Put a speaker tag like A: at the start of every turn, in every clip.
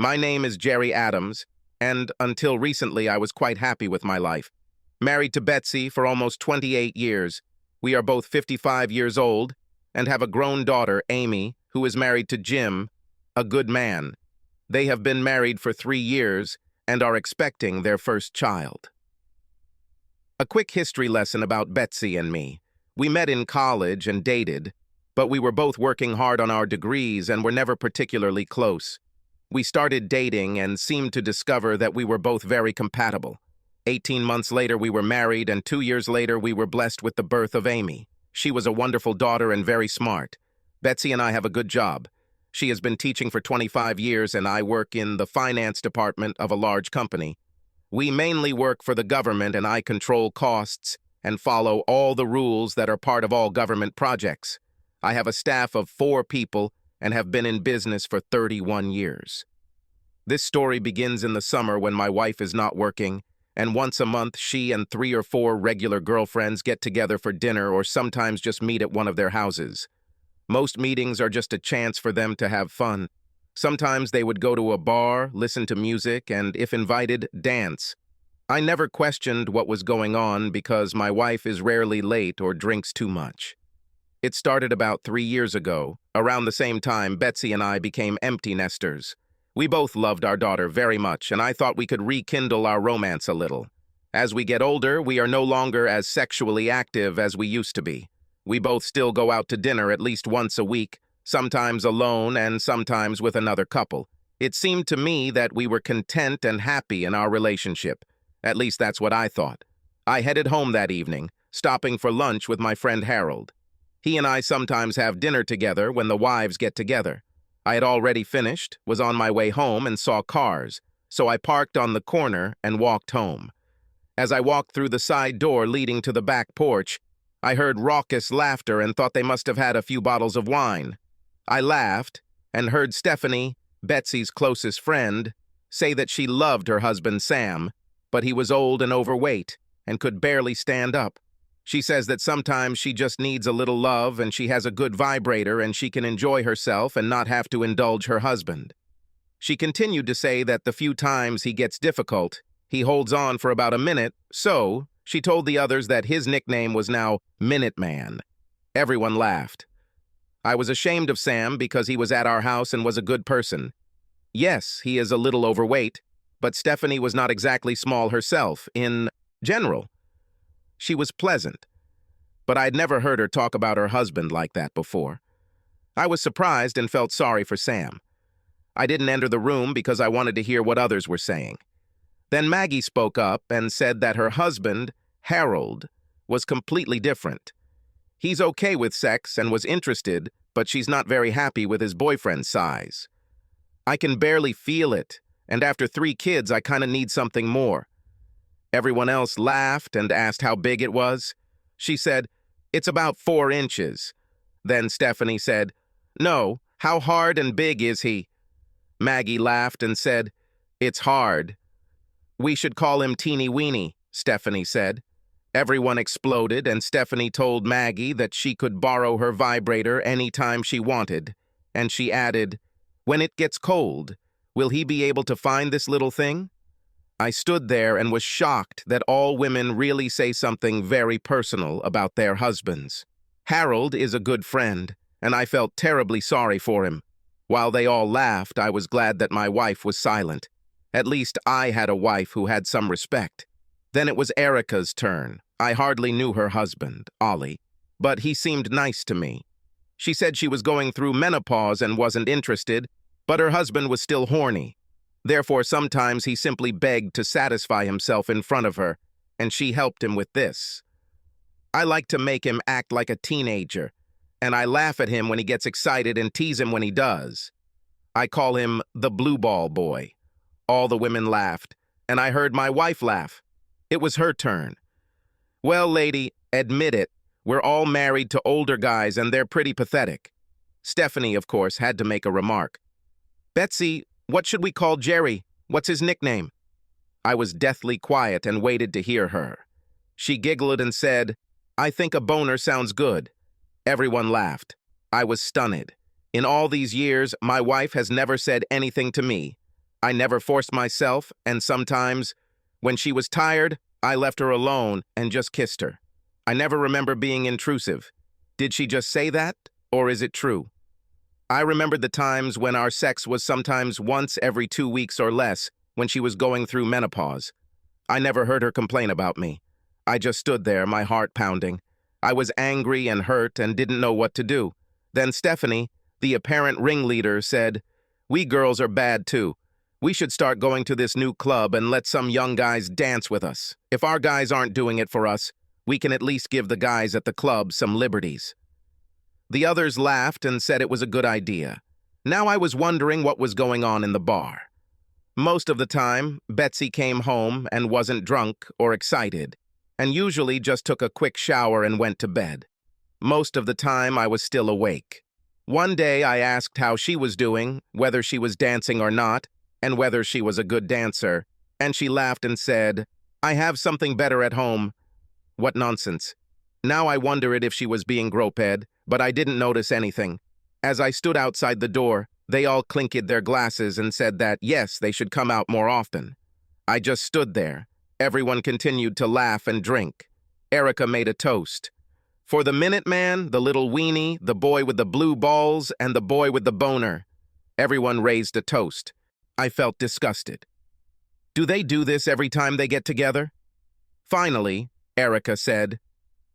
A: My name is Jerry Adams, and until recently I was quite happy with my life. Married to Betsy for almost 28 years. We are both 55 years old and have a grown daughter, Amy, who is married to Jim, a good man. They have been married for 3 years and are expecting their first child. A quick history lesson about Betsy and me. We met in college and dated, but we were both working hard on our degrees and were never particularly close. We started dating and seemed to discover that we were both very compatible. 18 months later, we were married, and 2 years later, we were blessed with the birth of Amy. She was a wonderful daughter and very smart. Betsy and I have a good job. She has been teaching for 25 years, and I work in the finance department of a large company. We mainly work for the government, and I control costs and follow all the rules that are part of all government projects. I have a staff of 4 people and have been in business for 31 years. This story begins in the summer when my wife is not working, and once a month she and 3 or 4 regular girlfriends get together for dinner or sometimes just meet at one of their houses. Most meetings are just a chance for them to have fun. Sometimes they would go to a bar, listen to music, and if invited, dance. I never questioned what was going on because my wife is rarely late or drinks too much. It started about 3 years ago. Around the same time, Betsy and I became empty nesters. We both loved our daughter very much, and I thought we could rekindle our romance a little. As we get older, we are no longer as sexually active as we used to be. We both still go out to dinner at least once a week, sometimes alone and sometimes with another couple. It seemed to me that we were content and happy in our relationship. At least that's what I thought. I headed home that evening, stopping for lunch with my friend Harold. He and I sometimes have dinner together when the wives get together. I had already finished, was on my way home, and saw cars, so I parked on the corner and walked home. As I walked through the side door leading to the back porch, I heard raucous laughter and thought they must have had a few bottles of wine. I laughed and heard Stephanie, Betsy's closest friend, say that she loved her husband Sam, but he was old and overweight and could barely stand up. She says that sometimes she just needs a little love and she has a good vibrator and she can enjoy herself and not have to indulge her husband. She continued to say that the few times he gets difficult, he holds on for about a minute, so she told the others that his nickname was now Minuteman. Everyone laughed. I was ashamed of Sam because he was at our house and was a good person. Yes, he is a little overweight, but Stephanie was not exactly small herself, in general. She was pleasant, but I'd never heard her talk about her husband like that before. I was surprised and felt sorry for Sam. I didn't enter the room because I wanted to hear what others were saying. Then Maggie spoke up and said that her husband, Harold, was completely different. He's okay with sex and was interested, but she's not very happy with his boyfriend's size. I can barely feel it, and after 3 kids, I kind of need something more. Everyone else laughed and asked how big it was. She said, "It's about 4 inches." Then Stephanie said, "No, how hard and big is he?" Maggie laughed and said, "It's hard." "We should call him Teeny Weeny," Stephanie said. Everyone exploded, and Stephanie told Maggie that she could borrow her vibrator any time she wanted. And she added, "When it gets cold, will he be able to find this little thing?" I stood there and was shocked that all women really say something very personal about their husbands. Harold is a good friend, and I felt terribly sorry for him. While they all laughed, I was glad that my wife was silent. At least I had a wife who had some respect. Then it was Erica's turn. I hardly knew her husband, Ollie, but he seemed nice to me. She said she was going through menopause and wasn't interested, but her husband was still horny. Therefore, sometimes he simply begged to satisfy himself in front of her, and she helped him with this. I like to make him act like a teenager, and I laugh at him when he gets excited and tease him when he does. I call him the blue ball boy. All the women laughed, and I heard my wife laugh. It was her turn. "Well, lady, admit it, we're all married to older guys and they're pretty pathetic." Stephanie, of course, had to make a remark. "Betsy, what should we call Jerry? What's his nickname?" I was deathly quiet and waited to hear her. She giggled and said, "I think a boner sounds good." Everyone laughed. I was stunned. In all these years, my wife has never said anything to me. I never forced myself, and sometimes, when she was tired, I left her alone and just kissed her. I never remember being intrusive. Did she just say that, or is it true? I remembered the times when our sex was sometimes once every 2 weeks or less, when she was going through menopause. I never heard her complain about me. I just stood there, my heart pounding. I was angry and hurt and didn't know what to do. Then Stephanie, the apparent ringleader, said, "We girls are bad too. We should start going to this new club and let some young guys dance with us. If our guys aren't doing it for us, we can at least give the guys at the club some liberties." The others laughed and said it was a good idea. Now I was wondering what was going on in the bar. Most of the time, Betsy came home and wasn't drunk or excited, and usually just took a quick shower and went to bed. Most of the time, I was still awake. One day, I asked how she was doing, whether she was dancing or not, and whether she was a good dancer, and she laughed and said, "I have something better at home." What nonsense. Now I wondered if she was being groped, but I didn't notice anything. As I stood outside the door, they all clinked their glasses and said that, yes, they should come out more often. I just stood there. Everyone continued to laugh and drink. Erica made a toast. For the Minuteman, the little weenie, the boy with the blue balls, and the boy with the boner. Everyone raised a toast. I felt disgusted. Do they do this every time they get together? Finally, Erica said,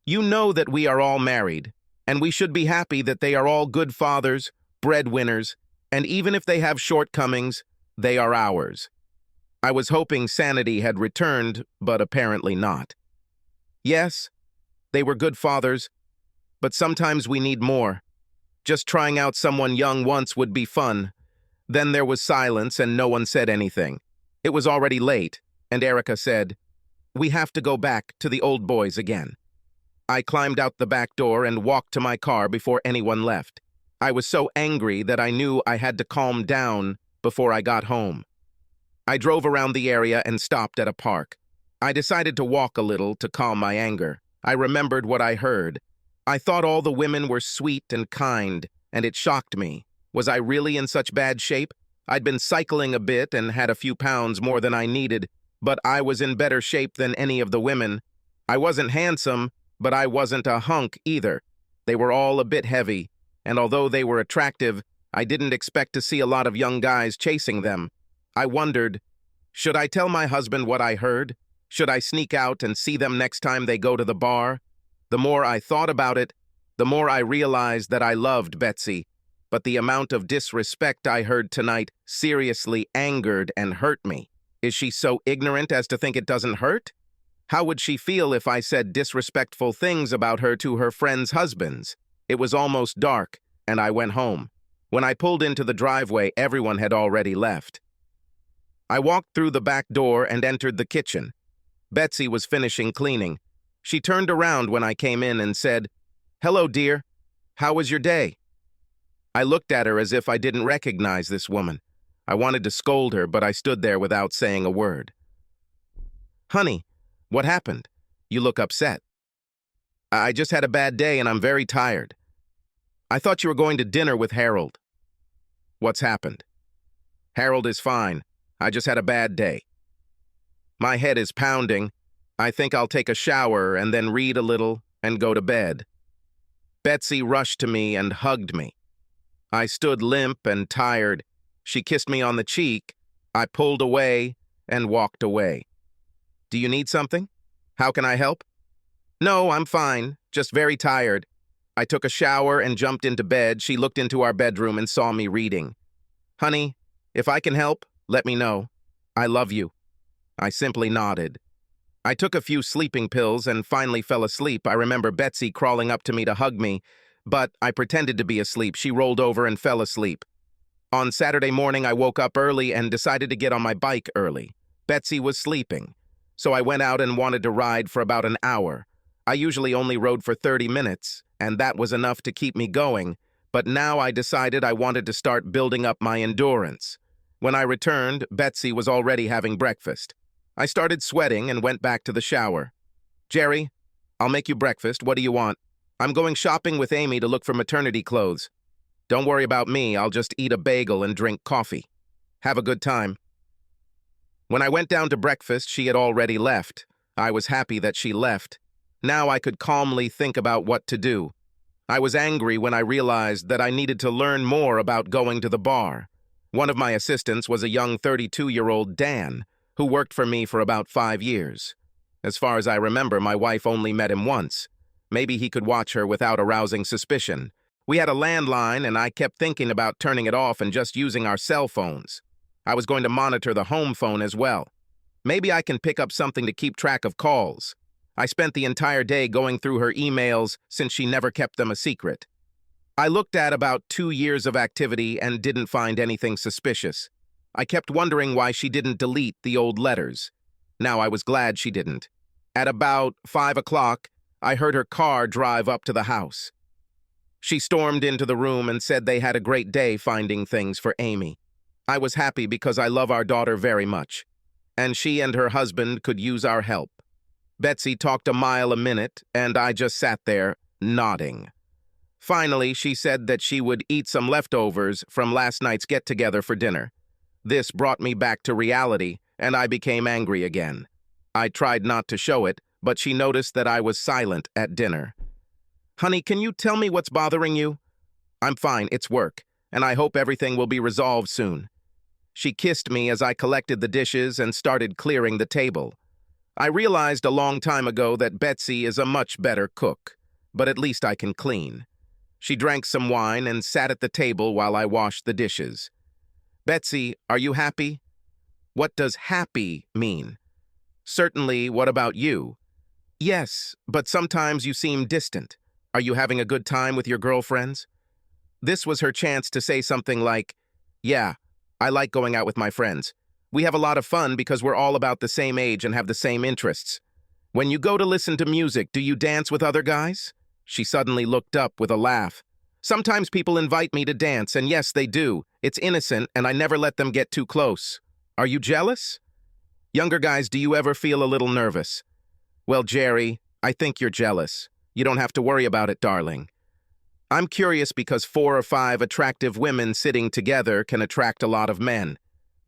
A: "You know that we are all married, and we should be happy that they are all good fathers, breadwinners, and even if they have shortcomings, they are ours." I was hoping sanity had returned, but apparently not. Yes, they were good fathers, but sometimes we need more. Just trying out someone young once would be fun. Then there was silence and no one said anything. It was already late, and Erica said, "We have to go back to the old boys again." I climbed out the back door and walked to my car before anyone left. I was so angry that I knew I had to calm down before I got home. I drove around the area and stopped at a park. I decided to walk a little to calm my anger. I remembered what I heard. I thought all the women were sweet and kind, and it shocked me. Was I really in such bad shape? I'd been cycling a bit and had a few pounds more than I needed, but I was in better shape than any of the women. I wasn't handsome, but I wasn't a hunk either. They were all a bit heavy, and although they were attractive, I didn't expect to see a lot of young guys chasing them. I wondered, should I tell my husband what I heard? Should I sneak out and see them next time they go to the bar? The more I thought about it, the more I realized that I loved Betsy, but the amount of disrespect I heard tonight seriously angered and hurt me. Is she so ignorant as to think it doesn't hurt? How would she feel if I said disrespectful things about her to her friends' husbands? It was almost dark, and I went home. When I pulled into the driveway, everyone had already left. I walked through the back door and entered the kitchen. Betsy was finishing cleaning. She turned around when I came in and said, "Hello, dear. How was your day?" I looked at her as if I didn't recognize this woman. I wanted to scold her, but I stood there without saying a word. "Honey, what happened? You look upset." "I just had a bad day and I'm very tired." "I thought you were going to dinner with Harold." "What's happened?" "Harold is fine. I just had a bad day." "My head is pounding. I think I'll take a shower and then read a little and go to bed." Betsy rushed to me and hugged me. I stood limp and tired. She kissed me on the cheek. I pulled away and walked away. "Do you need something? How can I help?" "No, I'm fine, just very tired." I took a shower and jumped into bed. She looked into our bedroom and saw me reading. "Honey, if I can help, let me know. I love you." I simply nodded. I took a few sleeping pills and finally fell asleep. I remember Betsy crawling up to me to hug me, but I pretended to be asleep. She rolled over and fell asleep. On Saturday morning, I woke up early and decided to get on my bike early. Betsy was sleeping, so I went out and wanted to ride for about an hour. I usually only rode for 30 minutes, and that was enough to keep me going, but now I decided I wanted to start building up my endurance. When I returned, Betsy was already having breakfast. I started sweating and went back to the shower. "Jerry, I'll make you breakfast. What do you want?" "I'm going shopping with Amy to look for maternity clothes." "Don't worry about me. I'll just eat a bagel and drink coffee." "Have a good time." When I went down to breakfast, she had already left. I was happy that she left. Now I could calmly think about what to do. I was angry when I realized that I needed to learn more about going to the bar. One of my assistants was a young 32-year-old Dan, who worked for me for about 5 years. As far as I remember, my wife only met him once. Maybe he could watch her without arousing suspicion. We had a landline, and I kept thinking about turning it off and just using our cell phones. I was going to monitor the home phone as well. Maybe I can pick up something to keep track of calls. I spent the entire day going through her emails since she never kept them a secret. I looked at about 2 years of activity and didn't find anything suspicious. I kept wondering why she didn't delete the old letters. Now I was glad she didn't. At about 5 o'clock, I heard her car drive up to the house. She stormed into the room and said they had a great day finding things for Amy. I was happy because I love our daughter very much, and she and her husband could use our help. Betsy talked a mile a minute, and I just sat there, nodding. Finally, she said that she would eat some leftovers from last night's get-together for dinner. This brought me back to reality, and I became angry again. I tried not to show it, but she noticed that I was silent at dinner. "Honey, can you tell me what's bothering you?" "I'm fine, it's work, and I hope everything will be resolved soon." She kissed me as I collected the dishes and started clearing the table. I realized a long time ago that Betsy is a much better cook, but at least I can clean. She drank some wine and sat at the table while I washed the dishes. "Betsy, are you happy?" "What does happy mean?" "Certainly, what about you?" "Yes, but sometimes you seem distant. Are you having a good time with your girlfriends?" This was her chance to say something like, "Yeah, I like going out with my friends. We have a lot of fun because we're all about the same age and have the same interests. When you go to listen to music, do you dance with other guys?" She suddenly looked up with a laugh. "Sometimes people invite me to dance, and yes, they do. It's innocent, and I never let them get too close. Are you jealous?" "Younger guys, do you ever feel a little nervous?" "Well, Jerry, I think you're jealous. You don't have to worry about it, darling. I'm curious because 4 or 5 attractive women sitting together can attract a lot of men.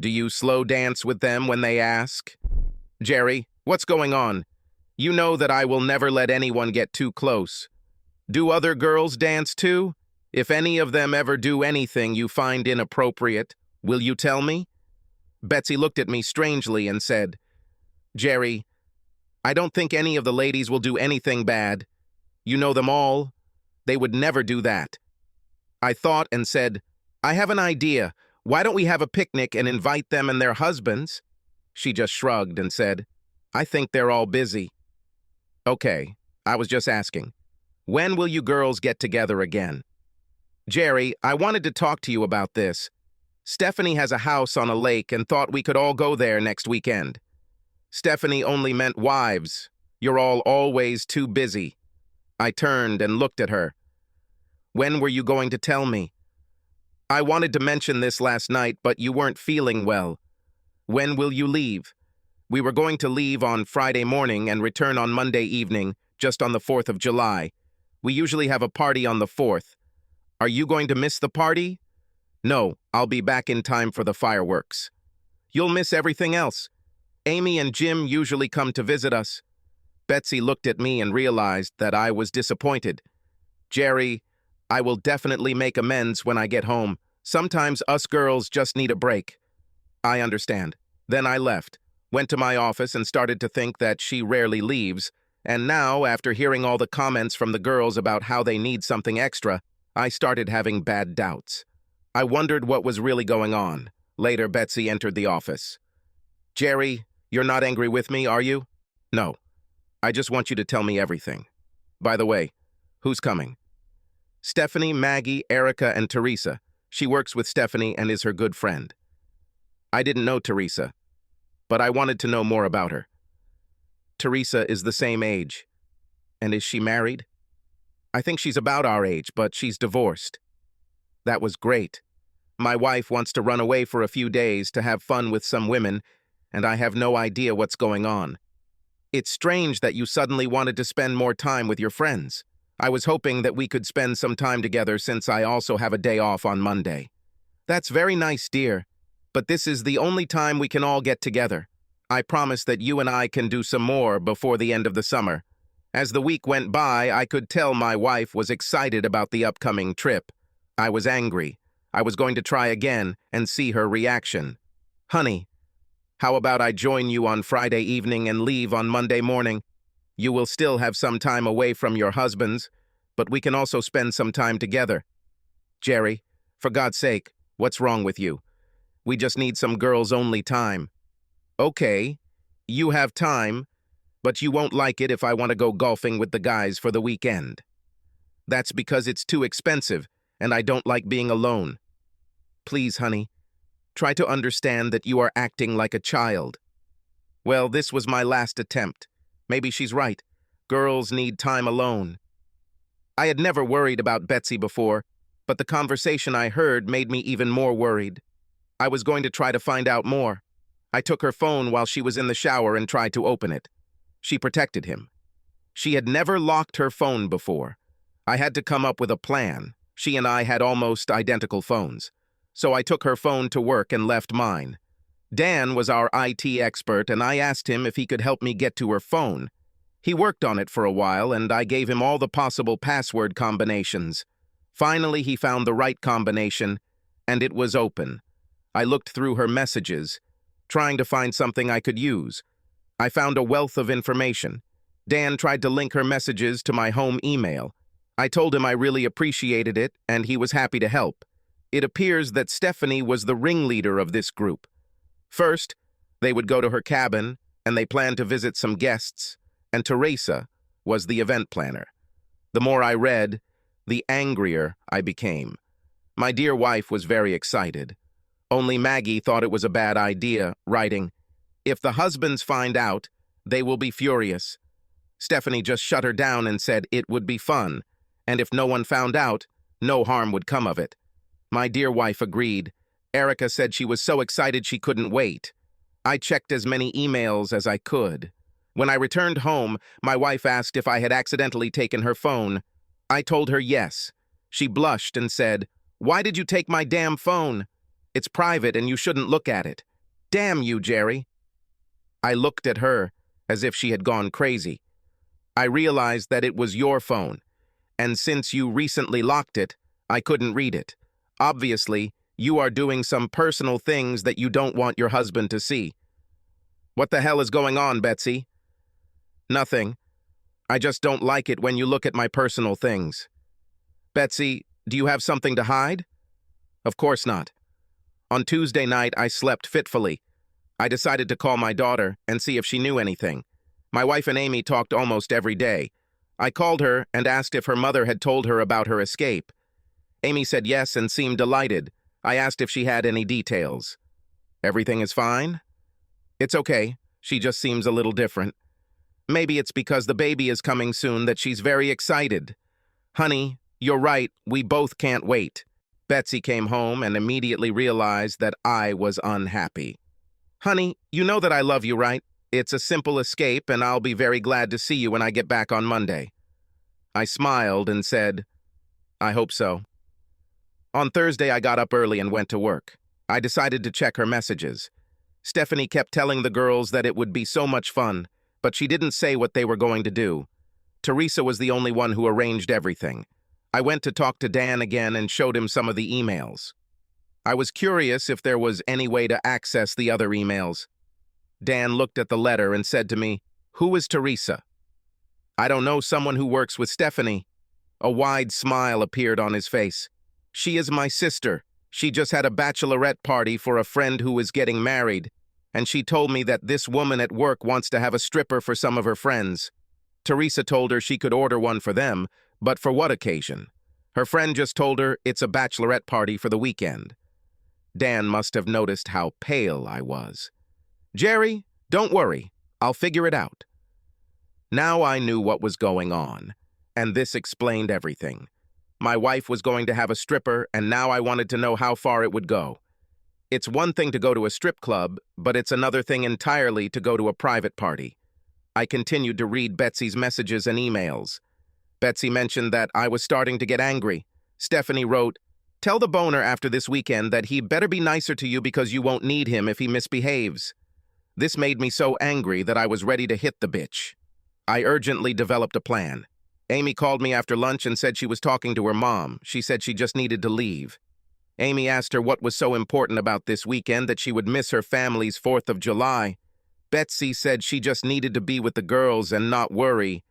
A: Do you slow dance with them when they ask?" "Jerry, what's going on? You know that I will never let anyone get too close. Do other girls dance too? If any of them ever do anything you find inappropriate, will you tell me?" Betsy looked at me strangely and said, "Jerry, I don't think any of the ladies will do anything bad. You know them all. They would never do that." I thought and said, "I have an idea. Why don't we have a picnic and invite them and their husbands?" She just shrugged and said, "I think they're all busy." "Okay, I was just asking. When will you girls get together again?" "Jerry, I wanted to talk to you about this. Stephanie has a house on a lake and thought we could all go there next weekend." "Stephanie only meant wives. You're all always too busy." I turned and looked at her. "When were you going to tell me?" "I wanted to mention this last night, but you weren't feeling well. When will you leave?" "We were going to leave on Friday morning and return on Monday evening, just on the 4th of July. We usually have a party on the 4th. Are you going to miss the party?" "No, I'll be back in time for the fireworks." "You'll miss everything else. Amy and Jim usually come to visit us." Betsy looked at me and realized that I was disappointed. "Jerry, I will definitely make amends when I get home. Sometimes us girls just need a break." "I understand." Then I left, went to my office and started to think that she rarely leaves, and now, after hearing all the comments from the girls about how they need something extra, I started having bad doubts. I wondered what was really going on. Later, Betsy entered the office. "Jerry, you're not angry with me, are you?" "No. I just want you to tell me everything. By the way, who's coming?" "Stephanie, Maggie, Erica, and Teresa. She works with Stephanie and is her good friend." I didn't know Teresa, but I wanted to know more about her. "Teresa is the same age. And is she married?" "I think she's about our age, but she's divorced." "That was great. My wife wants to run away for a few days to have fun with some women, and I have no idea what's going on. It's strange that you suddenly wanted to spend more time with your friends. I was hoping that we could spend some time together since I also have a day off on Monday." "That's very nice, dear. but this is the only time we can all get together. I promise that you and I can do some more before the end of the summer. As the week went by, I could tell my wife was excited about the upcoming trip. I was angry. I was going to try again and see her reaction. Honey, how about I join you on Friday evening and leave on Monday morning? You will still have some time away from your husbands, but we can also spend some time together. Jerry, for God's sake, what's wrong with you? We just need some girls-only time. Okay, you have time, but you won't like it if I want to go golfing with the guys for the weekend. That's because it's too expensive, and I don't like being alone. Please, honey, try to understand that you are acting like a child. Well, this was my last attempt. Maybe she's right. Girls need time alone. I had never worried about Betsy before, but the conversation I heard made me even more worried. I was going to try to find out more. I took her phone while she was in the shower and tried to open it. She protected him. She had never locked her phone before. I had to come up with a plan. She and I had almost identical phones. So I took her phone to work and left mine. Dan was our IT expert, and I asked him if he could help me get to her phone. He worked on it for a while, and I gave him all the possible password combinations. Finally, he found the right combination, and it was open. I looked through her messages, trying to find something I could use. I found a wealth of information. Dan tried to link her messages to my home email. I told him I really appreciated it, and he was happy to help. It appears that Stephanie was the ringleader of this group. First, they would go to her cabin, and they planned to visit some guests, and Teresa was the event planner. The more I read, the angrier I became. My dear wife was very excited. Only Maggie thought it was a bad idea, writing, "If the husbands find out, they will be furious." Stephanie just shut her down and said it would be fun, and if no one found out, no harm would come of it. My dear wife agreed. Erica said she was so excited she couldn't wait. I checked as many emails as I could. When I returned home, my wife asked if I had accidentally taken her phone. I told her yes. She blushed and said, "Why did you take my damn phone? It's private and you shouldn't look at it. Damn you, Jerry." I looked at her as if she had gone crazy. I realized that it was your phone, and since you recently locked it, I couldn't read it. Obviously, you are doing some personal things that you don't want your husband to see. What the hell is going on, Betsy? Nothing. I just don't like it when you look at my personal things. Betsy, do you have something to hide? Of course not. On Tuesday night, I slept fitfully. I decided to call my daughter and see if she knew anything. My wife and Amy talked almost every day. I called her and asked if her mother had told her about her escape. Amy said yes and seemed delighted. I asked if she had any details. Everything is fine? It's okay. She just seems a little different. Maybe it's because the baby is coming soon that she's very excited. Honey, you're right. We both can't wait. Betsy came home and immediately realized that I was unhappy. Honey, you know that I love you, right? It's a simple escape, and I'll be very glad to see you when I get back on Monday. I smiled and said, I hope so. On Thursday, I got up early and went to work. I decided to check her messages. Stephanie kept telling the girls that it would be so much fun, but she didn't say what they were going to do. Teresa was the only one who arranged everything. I went to talk to Dan again and showed him some of the emails. I was curious if there was any way to access the other emails. Dan looked at the letter and said to me, "Who is Teresa?" "I don't know, someone who works with Stephanie." A wide smile appeared on his face. "She is my sister. She just had a bachelorette party for a friend who is getting married, and she told me that this woman at work wants to have a stripper for some of her friends. Teresa told her she could order one for them, but for what occasion? Her friend just told her it's a bachelorette party for the weekend." Dan must have noticed how pale I was. "Jerry, don't worry. I'll figure it out." Now I knew what was going on, and this explained everything. My wife was going to have a stripper, and now I wanted to know how far it would go. It's one thing to go to a strip club, but it's another thing entirely to go to a private party. I continued to read Betsy's messages and emails. Betsy mentioned that I was starting to get angry. Stephanie wrote, Tell the boner after this weekend that he better be nicer to you because you won't need him if he misbehaves. This made me so angry that I was ready to hit the bitch. I urgently developed a plan. Amy called me after lunch and said she was talking to her mom. She said she just needed to leave. Amy asked her what was so important about this weekend that she would miss her family's 4th of July. Betsy said she just needed to be with the girls and not worry.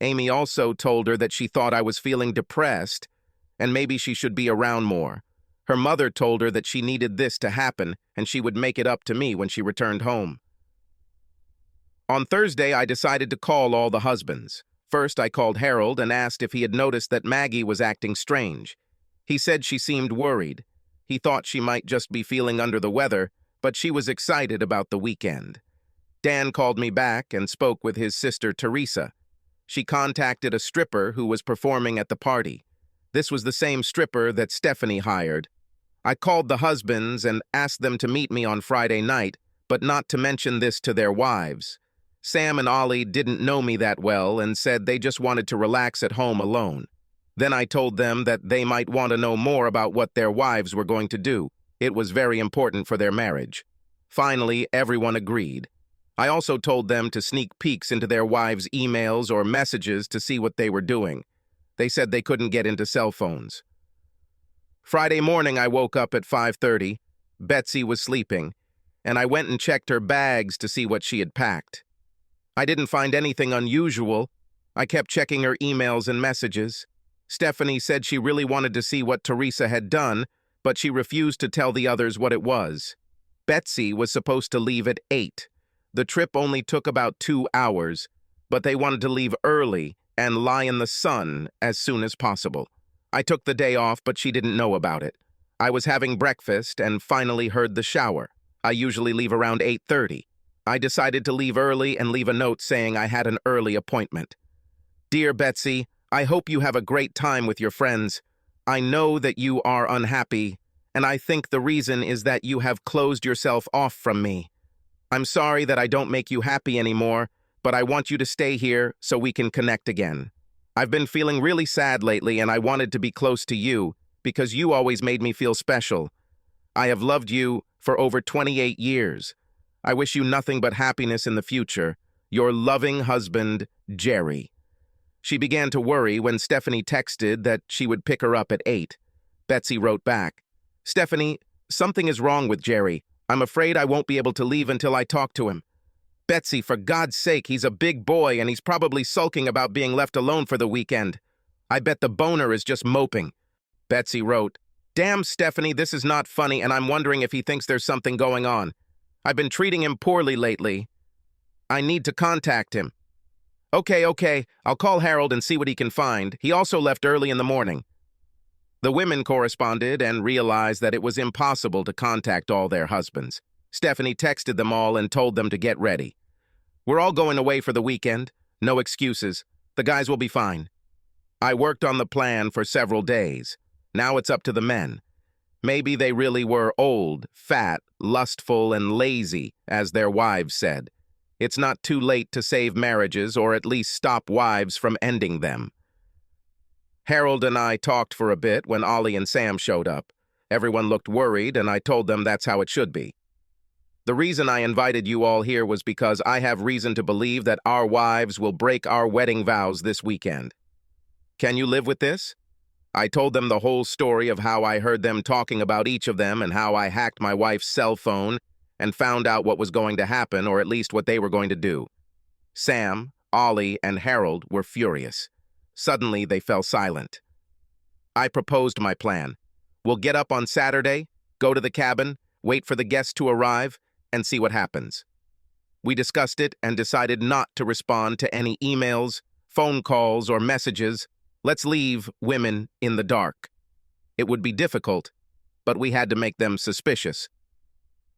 A: Amy also told her that she thought I was feeling depressed and maybe she should be around more. Her mother told her that she needed this to happen and she would make it up to me when she returned home. On Thursday, I decided to call all the husbands. First, I called Harold and asked if he had noticed that Maggie was acting strange. He said she seemed worried. He thought she might just be feeling under the weather, but she was excited about the weekend. Dan called me back and spoke with his sister Teresa. She contacted a stripper who was performing at the party. This was the same stripper that Stephanie hired. I called the husbands and asked them to meet me on Friday night, but not to mention this to their wives. Sam and Ollie didn't know me that well and said they just wanted to relax at home alone. Then I told them that they might want to know more about what their wives were going to do. It was very important for their marriage. Finally, everyone agreed. I also told them to sneak peeks into their wives' emails or messages to see what they were doing. They said they couldn't get into cell phones. Friday morning, I woke up at 5:30. Betsy was sleeping, and I went and checked her bags to see what she had packed. I didn't find anything unusual. I kept checking her emails and messages. Stephanie said she really wanted to see what Teresa had done, but she refused to tell the others what it was. Betsy was supposed to leave at 8. The trip only took about 2 hours, but they wanted to leave early and lie in the sun as soon as possible. I took the day off, but she didn't know about it. I was having breakfast and finally heard the shower. I usually leave around 8:30. I decided to leave early and leave a note saying I had an early appointment. Dear Betsy, I hope you have a great time with your friends. I know that you are unhappy, and I think the reason is that you have closed yourself off from me. I'm sorry that I don't make you happy anymore, but I want you to stay here so we can connect again. I've been feeling really sad lately, and I wanted to be close to you because you always made me feel special. I have loved you for over 28 years. I wish you nothing but happiness in the future. Your loving husband, Jerry. She began to worry when Stephanie texted that she would pick her up at 8. Betsy wrote back, Stephanie, something is wrong with Jerry. I'm afraid I won't be able to leave until I talk to him. Betsy, for God's sake, he's a big boy and he's probably sulking about being left alone for the weekend. I bet the boner is just moping. Betsy wrote, Damn, Stephanie, this is not funny and I'm wondering if he thinks there's something going on. I've been treating him poorly lately. I need to contact him. Okay, I'll call Harold and see what he can find. He also left early in the morning. The women corresponded and realized that it was impossible to contact all their husbands. Stephanie texted them all and told them to get ready. We're all going away for the weekend. No excuses. The guys will be fine. I worked on the plan for several days. Now it's up to the men. Maybe they really were old, fat, lustful, and lazy, as their wives said. It's not too late to save marriages or at least stop wives from ending them. Harold and I talked for a bit when Ollie and Sam showed up. Everyone looked worried, and I told them that's how it should be. The reason I invited you all here was because I have reason to believe that our wives will break our wedding vows this weekend. Can you live with this? I told them the whole story of how I heard them talking about each of them and how I hacked my wife's cell phone and found out what was going to happen, or at least what they were going to do. Sam, Ollie, and Harold were furious. Suddenly, they fell silent. I proposed my plan. We'll get up on Saturday, go to the cabin, wait for the guests to arrive, and see what happens. We discussed it and decided not to respond to any emails, phone calls, or messages. Let's leave women in the dark. It would be difficult, but we had to make them suspicious.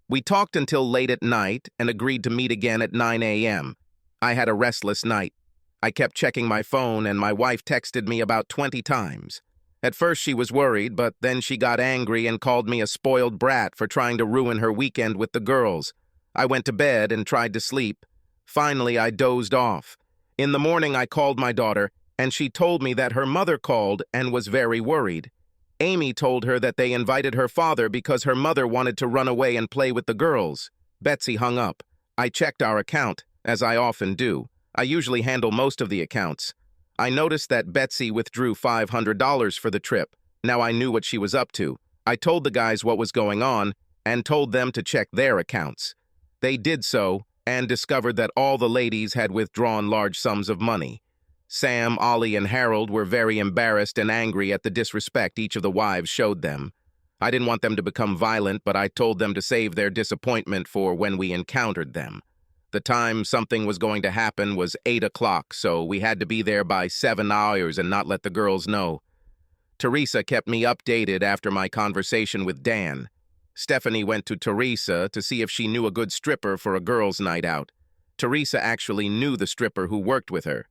A: We talked until late at night and agreed to meet again at 9 a.m. I had a restless night. I kept checking my phone and my wife texted me about 20 times. At first she was worried, but then she got angry and called me a spoiled brat for trying to ruin her weekend with the girls. I went to bed and tried to sleep. Finally, I dozed off. In the morning, I called my daughter, and she told me that her mother called and was very worried. Amy told her that they invited her father because her mother wanted to run away and play with the girls. Betsy hung up. I checked our account, as I often do. I usually handle most of the accounts. I noticed that Betsy withdrew $500 for the trip. Now I knew what she was up to. I told the guys what was going on and told them to check their accounts. They did so and discovered that all the ladies had withdrawn large sums of money. Sam, Ollie, and Harold were very embarrassed and angry at the disrespect each of the wives showed them. I didn't want them to become violent, but I told them to save their disappointment for when we encountered them. The time something was going to happen was 8 o'clock, so we had to be there by 7 hours and not let the girls know. Teresa kept me updated after my conversation with Dan. Stephanie went to Teresa to see if she knew a good stripper for a girls' night out. Teresa actually knew the stripper who worked with her.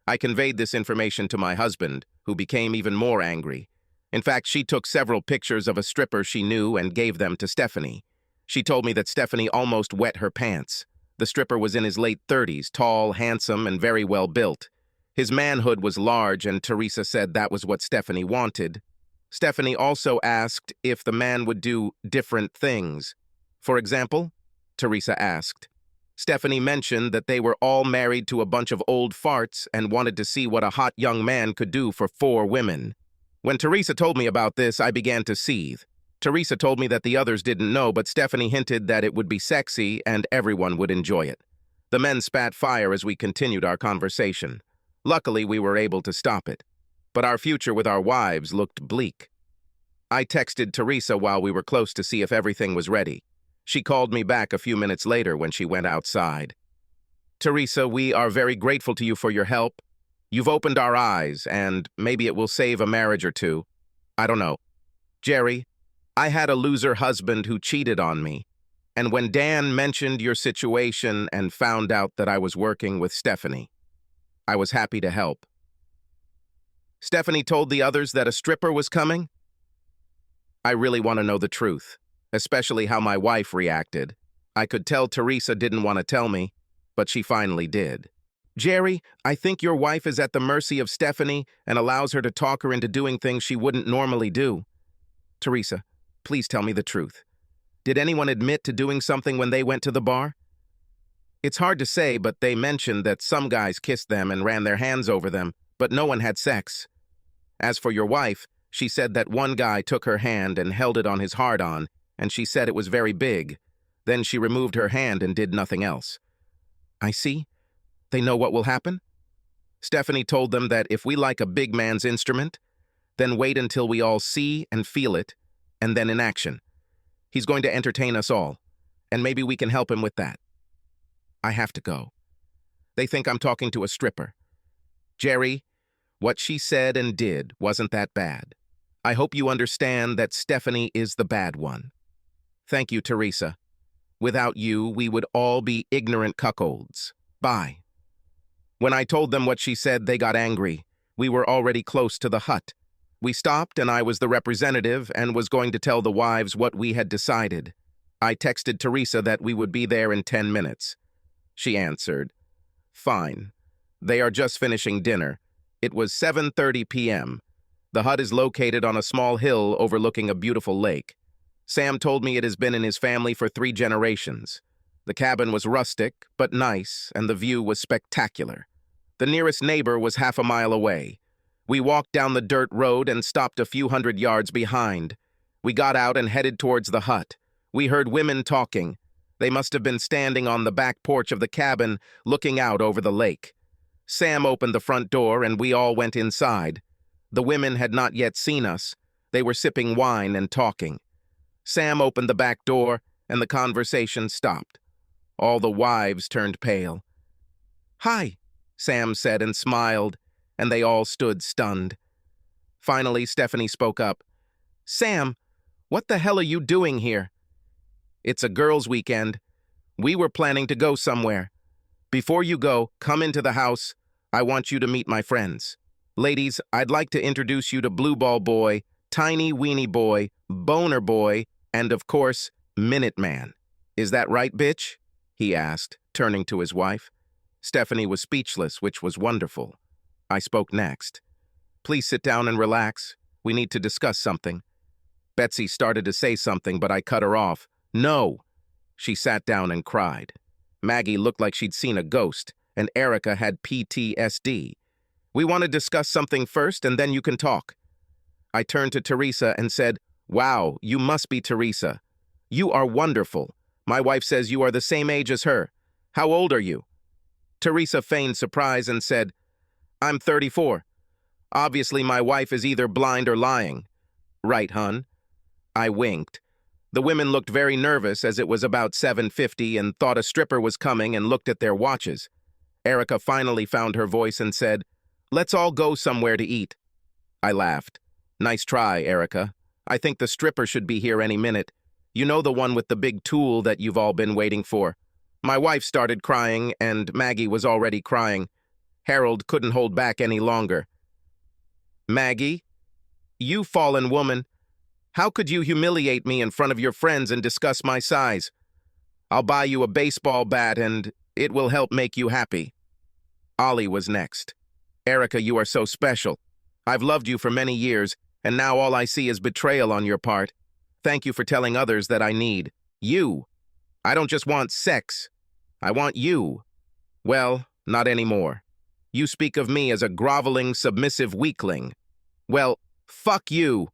A: I conveyed this information to my husband, who became even more angry. In fact, she took several pictures of a stripper she knew and gave them to Stephanie. She told me that Stephanie almost wet her pants. The stripper was in his late 30s, tall, handsome, and very well built. His manhood was large, and Teresa said that was what Stephanie wanted. Stephanie also asked if the man would do different things. For example, Teresa asked. Stephanie mentioned that they were all married to a bunch of old farts and wanted to see what a hot young man could do for 4 women. When Teresa told me about this, I began to seethe. Teresa told me that the others didn't know, but Stephanie hinted that it would be sexy and everyone would enjoy it. The men spat fire as we continued our conversation. Luckily, we were able to stop it. But our future with our wives looked bleak. I texted Teresa while we were close to see if everything was ready. She called me back a few minutes later when she went outside. Teresa, we are very grateful to you for your help. You've opened our eyes, and maybe it will save a marriage or two. I don't know. Jerry, I had a loser husband who cheated on me, and when Dan mentioned your situation and found out that I was working with Stephanie, I was happy to help. Stephanie told the others that a stripper was coming? I really want to know the truth, especially how my wife reacted. I could tell Teresa didn't want to tell me, but she finally did. Jerry, I think your wife is at the mercy of Stephanie and allows her to talk her into doing things she wouldn't normally do. Teresa, please tell me the truth. Did anyone admit to doing something when they went to the bar? It's hard to say, but they mentioned that some guys kissed them and ran their hands over them, but no one had sex. As for your wife, she said that one guy took her hand and held it on his hard-on, and she said it was very big. Then she removed her hand and did nothing else. I see. They know what will happen? Stephanie told them that if we like a big man's instrument, then wait until we all see and feel it, and then in action. He's going to entertain us all, and maybe we can help him with that. I have to go. They think I'm talking to a stripper. Jerry, what she said and did wasn't that bad. I hope you understand that Stephanie is the bad one. Thank you, Teresa. Without you, we would all be ignorant cuckolds. Bye. When I told them what she said, they got angry. We were already close to the hut. We stopped, and I was the representative and was going to tell the wives what we had decided. I texted Teresa that we would be there in 10 minutes. She answered, "Fine. They are just finishing dinner." It was 7:30 p.m. The hut is located on a small hill overlooking a beautiful lake. Sam told me it has been in his family for 3 generations. The cabin was rustic, but nice, and the view was spectacular. The nearest neighbor was half a mile away. We walked down the dirt road and stopped a few hundred yards behind. We got out and headed towards the hut. We heard women talking. They must have been standing on the back porch of the cabin, looking out over the lake. Sam opened the front door and we all went inside. The women had not yet seen us. They were sipping wine and talking. Sam opened the back door and the conversation stopped. All the wives turned pale. "Hi," Sam said and smiled, and they all stood stunned. Finally, Stephanie spoke up. "Sam, what the hell are you doing here?" "It's a girls' weekend. We were planning to go somewhere. Before you go, come into the house. I want you to meet my friends. Ladies, I'd like to introduce you to Blue Ball Boy, Tiny Weenie Boy, Boner Boy, and of course, Minute Man. Is that right, bitch?" he asked, turning to his wife. Stephanie was speechless, which was wonderful. I spoke next. "Please sit down and relax. We need to discuss something. Betsy started to say something, but I cut her off. No! She sat down and cried. Maggie looked like she'd seen a ghost, and Erica had PTSD. We want to discuss something first, and then you can talk. I turned to Teresa and said, Wow, you must be Teresa. You are wonderful. My wife says you are the same age as her. How old are you? Teresa feigned surprise and said, I'm 34. Obviously, my wife is either blind or lying. Right, hun? I winked. The women looked very nervous as it was about 7:50 and thought a stripper was coming and looked at their watches. Erica finally found her voice and said, Let's all go somewhere to eat. I laughed. Nice try, Erica. I think the stripper should be here any minute. You know, the one with the big tool that you've all been waiting for. My wife started crying, and Maggie was already crying. Harold couldn't hold back any longer. Maggie, you fallen woman, how could you humiliate me in front of your friends and discuss my size? I'll buy you a baseball bat and it will help make you happy. Ollie was next. Erica, you are so special. I've loved you for many years, and now all I see is betrayal on your part. Thank you for telling others that I need you. I don't just want sex. I want you. Well, not anymore. You speak of me as a groveling, submissive weakling. Well, fuck you.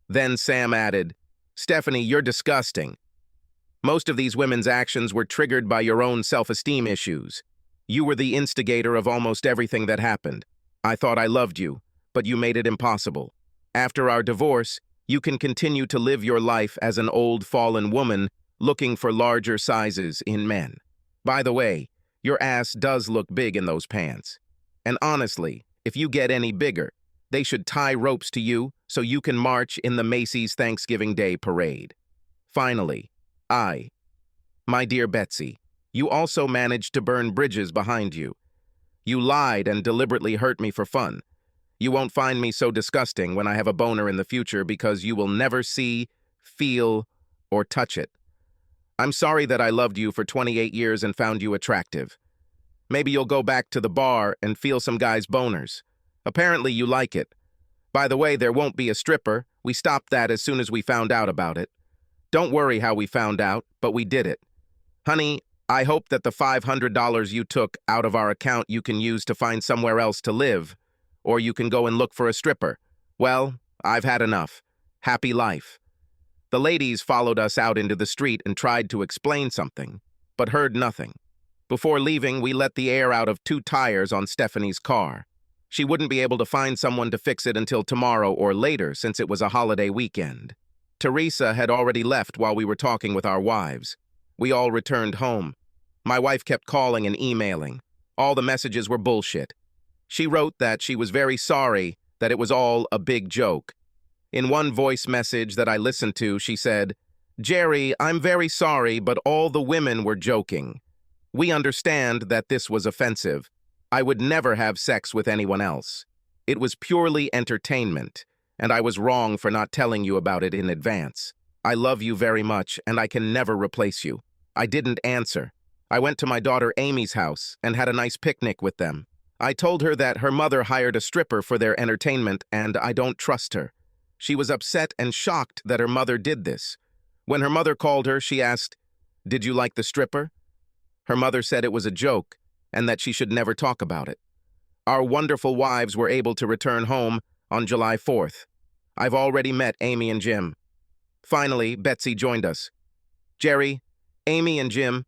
A: Then Sam added, Stephanie, you're disgusting. Most of these women's actions were triggered by your own self-esteem issues. You were the instigator of almost everything that happened. I thought I loved you, but you made it impossible. After our divorce, you can continue to live your life as an old fallen woman looking for larger sizes in men. By the way, your ass does look big in those pants. And honestly, if you get any bigger, they should tie ropes to you so you can march in the Macy's Thanksgiving Day parade. Finally, my dear Betsy, you also managed to burn bridges behind you. You lied and deliberately hurt me for fun. You won't find me so disgusting when I have a boner in the future because you will never see, feel, or touch it. I'm sorry that I loved you for 28 years and found you attractive. Maybe you'll go back to the bar and feel some guy's boners. Apparently you like it. By the way, there won't be a stripper. We stopped that as soon as we found out about it. Don't worry how we found out, but we did it. Honey, I hope that the $500 you took out of our account you can use to find somewhere else to live, or you can go and look for a stripper. Well, I've had enough. Happy life. The ladies followed us out into the street and tried to explain something, but heard nothing. Before leaving, we let the air out of 2 tires on Stephanie's car. She wouldn't be able to find someone to fix it until tomorrow or later since it was a holiday weekend. Teresa had already left while we were talking with our wives. We all returned home. My wife kept calling and emailing. All the messages were bullshit. She wrote that she was very sorry, that it was all a big joke. In one voice message that I listened to, she said, Jerry, I'm very sorry, but all the women were joking. We understand that this was offensive. I would never have sex with anyone else. It was purely entertainment, and I was wrong for not telling you about it in advance. I love you very much, and I can never replace you. I didn't answer. I went to my daughter Amy's house and had a nice picnic with them. I told her that her mother hired a stripper for their entertainment, and I don't trust her. She was upset and shocked that her mother did this. When her mother called her, she asked, Did you like the stripper? Her mother said it was a joke, and that she should never talk about it. Our wonderful wives were able to return home on July 4th. I've already met Amy and Jim. Finally, Betsy joined us. Jerry, Amy and Jim,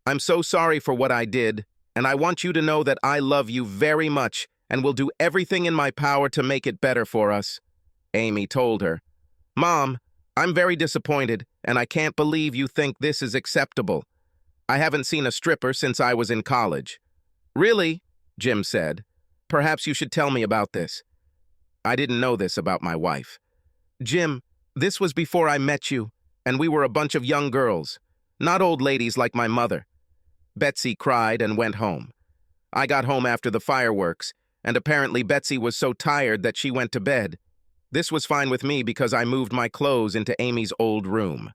A: I'm so sorry for what I did, and I want you to know that I love you very much and will do everything in my power to make it better for us. Amy told her, Mom, I'm very disappointed, and I can't believe you think this is acceptable. I haven't seen a stripper since I was in college. Really? Jim said. Perhaps you should tell me about this. I didn't know this about my wife. Jim, this was before I met you, and we were a bunch of young girls, not old ladies like my mother. Betsy cried and went home. I got home after the fireworks, and apparently Betsy was so tired that she went to bed. This was fine with me because I moved my clothes into Amy's old room.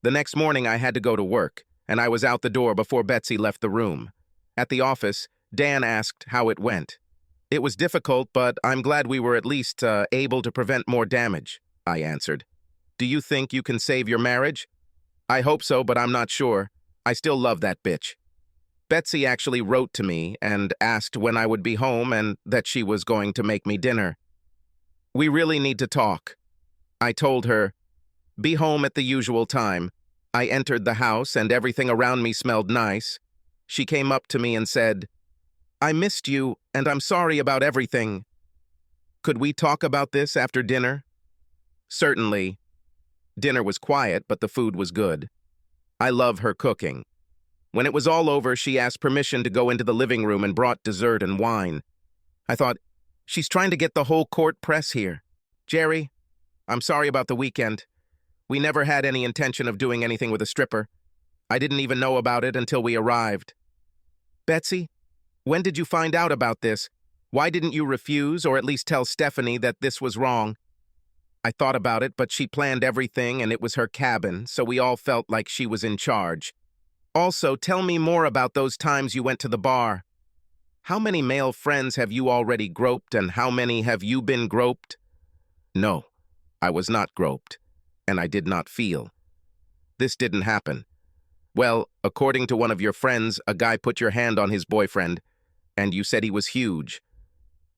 A: The next morning I had to go to work, and I was out the door before Betsy left the room. At the office, Dan asked how it went. It was difficult, but I'm glad we were at least able to prevent more damage, I answered. Do you think you can save your marriage? I hope so, but I'm not sure. I still love that bitch. Betsy actually wrote to me and asked when I would be home and that she was going to make me dinner. We really need to talk. I told her, be home at the usual time. I entered the house and everything around me smelled nice. She came up to me and said, I missed you and I'm sorry about everything. Could we talk about this after dinner? Certainly. Dinner was quiet, but the food was good. I love her cooking. When it was all over, she asked permission to go into the living room and brought dessert and wine. I thought, she's trying to get the whole court press here. Jerry, I'm sorry about the weekend. We never had any intention of doing anything with a stripper. I didn't even know about it until we arrived. Betsy, when did you find out about this? Why didn't you refuse or at least tell Stephanie that this was wrong? I thought about it, but she planned everything and it was her cabin, so we all felt like she was in charge. Also, tell me more about those times you went to the bar. How many male friends have you already groped and how many have you been groped? No, I was not groped, and I did not feel. This didn't happen. Well, according to one of your friends, a guy put your hand on his boyfriend, and you said he was huge.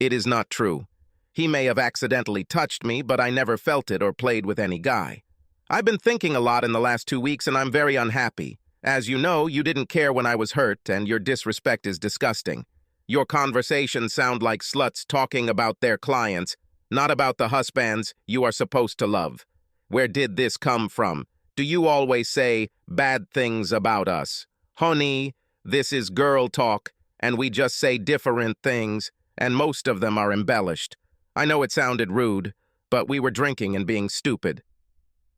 A: It is not true. He may have accidentally touched me, but I never felt it or played with any guy. I've been thinking a lot in the last 2 weeks, and I'm very unhappy. As you know, you didn't care when I was hurt, and your disrespect is disgusting. Your conversations sound like sluts talking about their clients, not about the husbands you are supposed to love. Where did this come from? Do you always say bad things about us? Honey, this is girl talk, and we just say different things, and most of them are embellished. I know it sounded rude, but we were drinking and being stupid.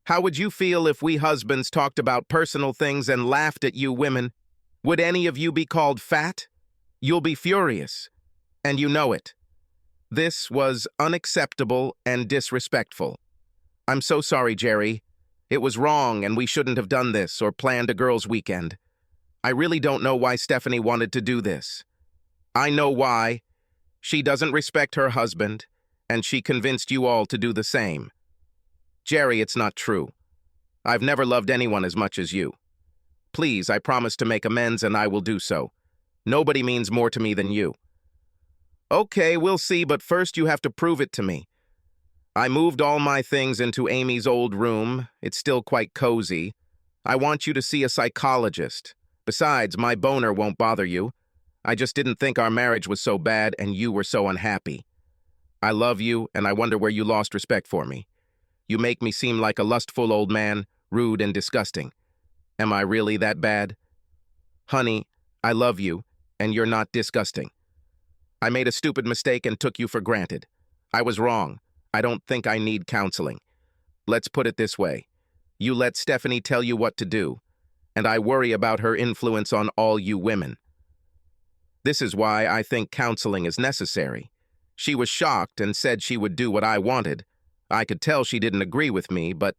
A: How would you feel if we husbands talked about personal things and laughed at you women? Would any of you be called fat? You'll be furious, and you know it. This was unacceptable and disrespectful. I'm so sorry, Jerry. It was wrong, and we shouldn't have done this or planned a girls' weekend. I really don't know why Stephanie wanted to do this. I know why. She doesn't respect her husband, and she convinced you all to do the same. Jerry, it's not true. I've never loved anyone as much as you. Please, I promise to make amends, and I will do so. Nobody means more to me than you. Okay, we'll see, but first you have to prove it to me. I moved all my things into Amy's old room. It's still quite cozy. I want you to see a psychologist. Besides, my boner won't bother you. I just didn't think our marriage was so bad and you were so unhappy. I love you, and I wonder where you lost respect for me. You make me seem like a lustful old man, rude and disgusting. Am I really that bad? Honey, I love you, and you're not disgusting. I made a stupid mistake and took you for granted. I was wrong. I don't think I need counseling. Let's put it this way. You let Stephanie tell you what to do, and I worry about her influence on all you women. This is why I think counseling is necessary. She was shocked and said she would do what I wanted. I could tell she didn't agree with me, but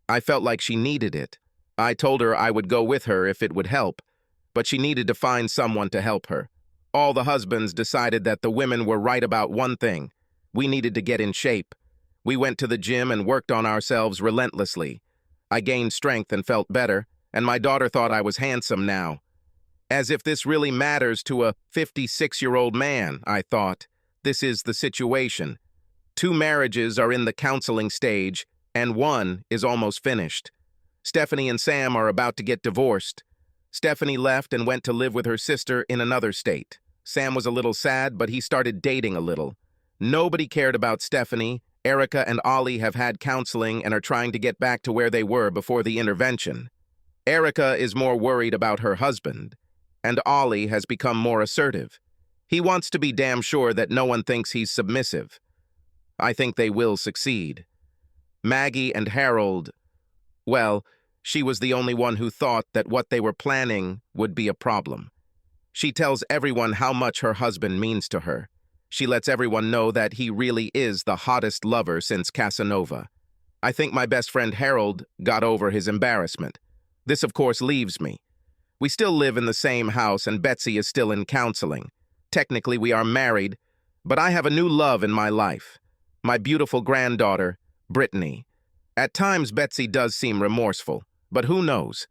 A: I felt like she needed it. I told her I would go with her if it would help, but she needed to find someone to help her. All the husbands decided that the women were right about one thing. We needed to get in shape. We went to the gym and worked on ourselves relentlessly. I gained strength and felt better, and my daughter thought I was handsome now. As if this really matters to a 56-year-old man, I thought. This is the situation. 2 marriages are in the counseling stage, and 1 is almost finished. Stephanie and Sam are about to get divorced. Stephanie left and went to live with her sister in another state. Sam was a little sad, but he started dating a little. Nobody cared about Stephanie. Erica and Ollie have had counseling and are trying to get back to where they were before the intervention. Erica is more worried about her husband, and Ollie has become more assertive. He wants to be damn sure that no one thinks he's submissive. I think they will succeed. Maggie and Harold, well, she was the only one who thought that what they were planning would be a problem. She tells everyone how much her husband means to her. She lets everyone know that he really is the hottest lover since Casanova. I think my best friend Harold got over his embarrassment. This, of course, leaves me. We still live in the same house and Betsy is still in counseling. Technically, we are married, But I have a new love in my life. My beautiful granddaughter, Brittany. At times, Betsy does seem remorseful, but who knows?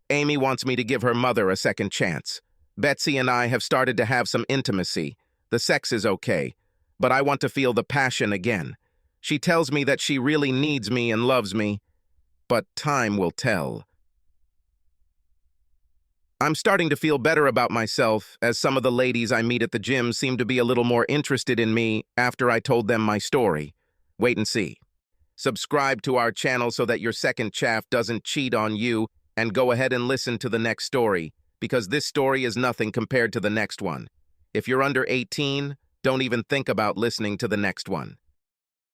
A: Amy wants me to give her mother a second chance. Betsy and I have started to have some intimacy. The sex is okay, but I want to feel the passion again. She tells me that she really needs me and loves me, but time will tell. I'm starting to feel better about myself, as some of the ladies I meet at the gym seem to be a little more interested in me after I told them my story. Wait and see. Subscribe to our channel so that your second chaff doesn't cheat on you, and go ahead and listen to the next story, because this story is nothing compared to the next one. If you're under 18, don't even think about listening to the next one.